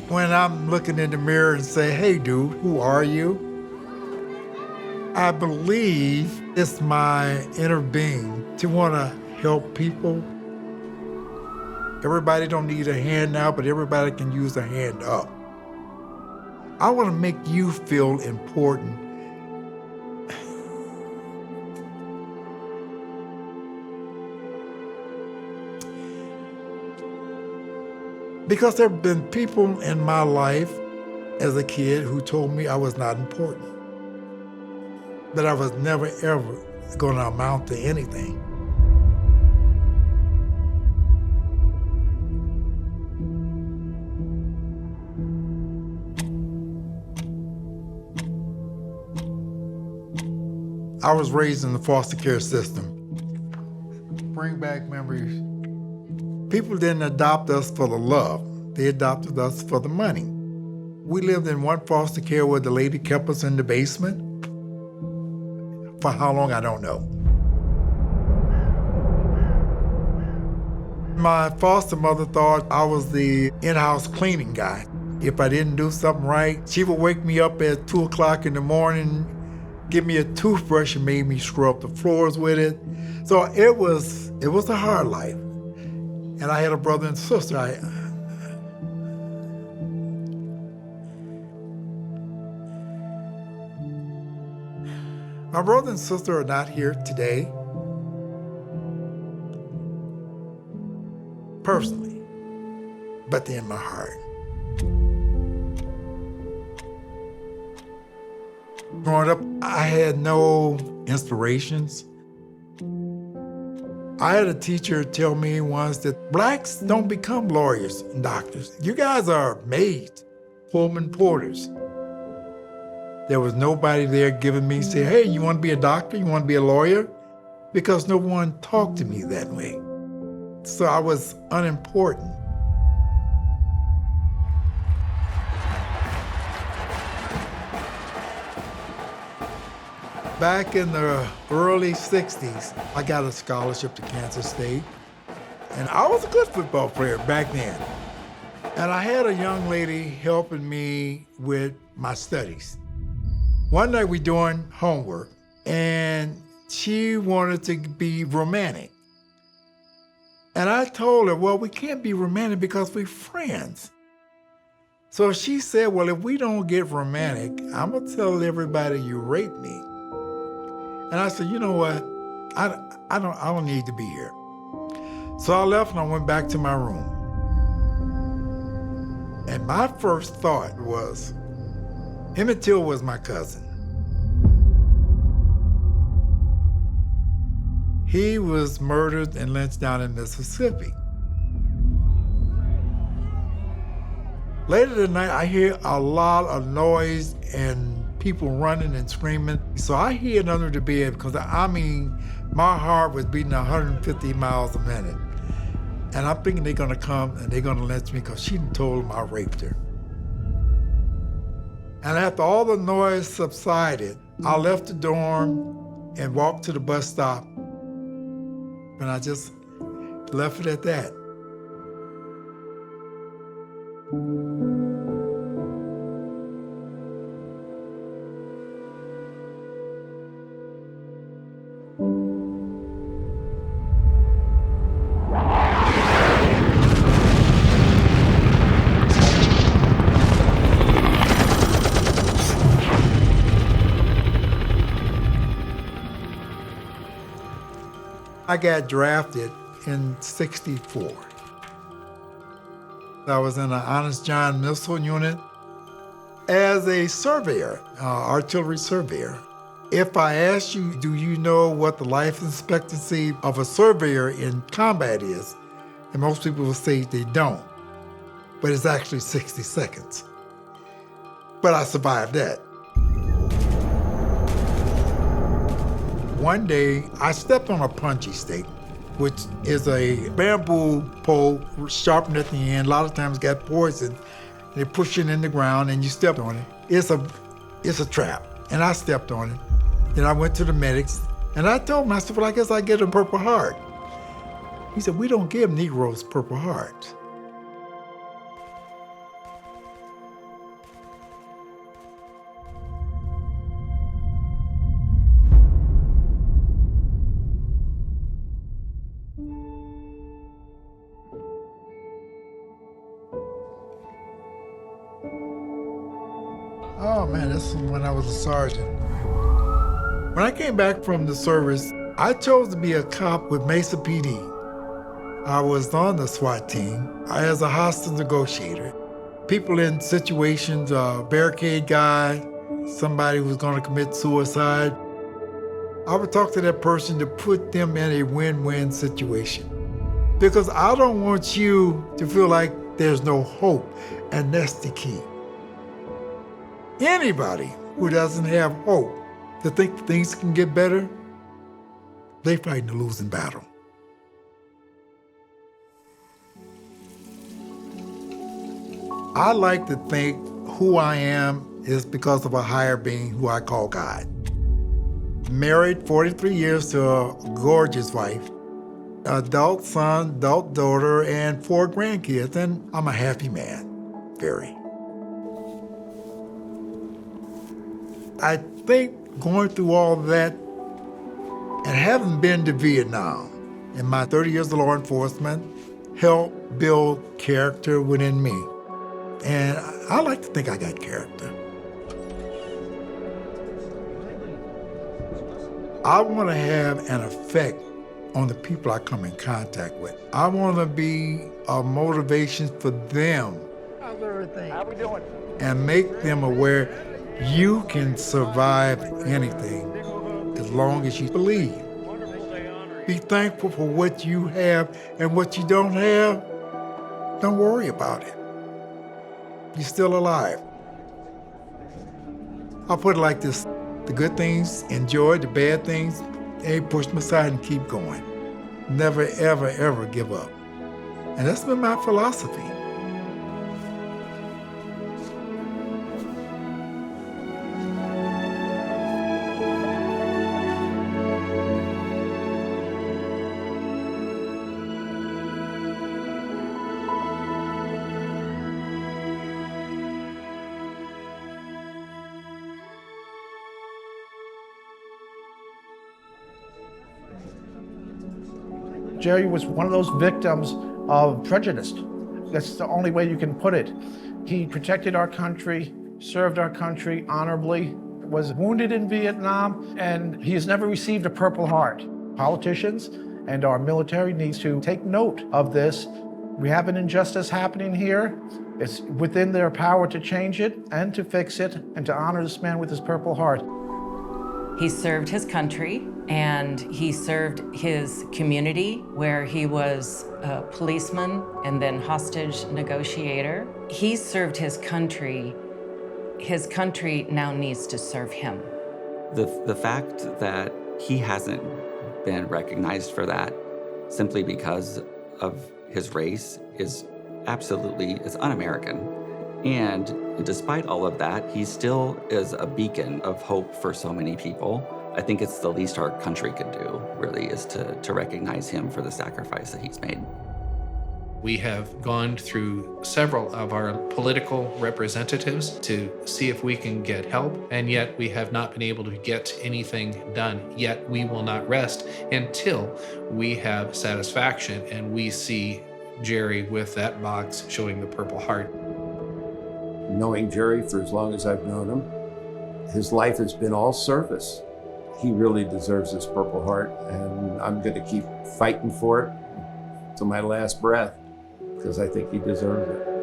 When I'm looking in the mirror and say, hey dude, who are you? I believe it's my inner being to want to help people. Everybody don't need a hand out, but everybody can use a hand up. I want to make you feel important. Because there have been people in my life as a kid who told me I was not important, that I was never, ever going to amount to anything. I was raised in the foster care system. Bring back memories. People didn't adopt us for the love. They adopted us for the money. We lived in one foster care where the lady kept us in the basement. For how long, I don't know. My foster mother thought I was the in-house cleaning guy. If I didn't do something right, she would wake me up at 2 o'clock in the morning, give me a toothbrush and made me scrub the floors with it. So it was a hard life. And I had a brother and sister. My brother and sister are not here today, personally, but they're in my heart. Growing up, I had no inspirations. I had a teacher tell me once that blacks don't become lawyers and doctors. You guys are maids, Pullman porters. There was nobody there giving me, say, hey, you want to be a doctor? You want to be a lawyer? Because no one talked to me that way. So I was unimportant. Back in the early 60s, I got a scholarship to Kansas State. And I was a good football player back then. And I had a young lady helping me with my studies. One night we doing homework, and she wanted to be romantic. And I told her, well, we can't be romantic because we're friends. So she said, well, if we don't get romantic, I'm gonna tell everybody you raped me. And I said, you know what? I don't need to be here. So I left and I went back to my room. And my first thought was, Emmett Till was my cousin. He was murdered and lynched down in Mississippi. Later that night, I hear a lot of noise and people running and screaming. So I hid under the bed because, my heart was beating 150 miles a minute. And I'm thinking they're gonna come and they're gonna lynch me because she told them I raped her. And after all the noise subsided, I left the dorm and walked to the bus stop. And I just left it at that. I got drafted in '64. I was in an Honest John missile unit as a surveyor, artillery surveyor. If I asked you, do you know what the life expectancy of a surveyor in combat is? And most people will say they don't, but it's actually 60 seconds. But I survived that. One day, I stepped on a punchy stake, which is a bamboo pole sharpened at the end. A lot of times got poison. They push it in the ground and you step on it. It's a trap. And I stepped on it. Then I went to the medics and I told him, I said, well, I guess I get a Purple Heart. He said, we don't give Negroes Purple Hearts. Oh man, this was when I was a sergeant. When I came back from the service, I chose to be a cop with Mesa PD. I was on the SWAT team. I was a hostage negotiator. People in situations, a barricade guy, somebody who was going to commit suicide, I would talk to that person to put them in a win-win situation. Because I don't want you to feel like there's no hope, and that's the key. Anybody who doesn't have hope to think things can get better, they fighting a losing battle. I like to think who I am is because of a higher being who I call God. Married 43 years to a gorgeous wife, adult son, adult daughter, and 4 grandkids, and I'm a happy man, very. I think going through all that and having been to Vietnam in my 30 years of law enforcement helped build character within me. And I like to think I got character. I want to have an effect on the people I come in contact with. I want to be a motivation for them. How's everything? How we doing? And make them aware you can survive anything as long as you believe. Be thankful for what you have, and what you don't have, don't worry about it. You're still alive. I'll put it like this: the good things, enjoy; the bad things, hey, push them aside and keep going. Never, ever, ever give up. And that's been my philosophy. Jerry was one of those victims of prejudice. That's the only way you can put it. He protected our country, served our country honorably, was wounded in Vietnam, and he has never received a Purple Heart. Politicians and our military needs to take note of this. We have an injustice happening here. It's within their power to change it and to fix it and to honor this man with his Purple Heart. He served his country, and he served his community, where he was a policeman and then hostage negotiator. He served his country. His country now needs to serve him. The fact that he hasn't been recognized for that simply because of his race is un-American. And despite all of that, he still is a beacon of hope for so many people. I think it's the least our country could do, really, is to recognize him for the sacrifice that he's made. We have gone through several of our political representatives to see if we can get help, and yet we have not been able to get anything done. Yet we will not rest until we have satisfaction and we see Jerry with that box showing the Purple Heart. Knowing Jerry for as long as I've known him, his life has been all service. He really deserves this Purple Heart, and I'm going to keep fighting for it till my last breath, because I think he deserves it.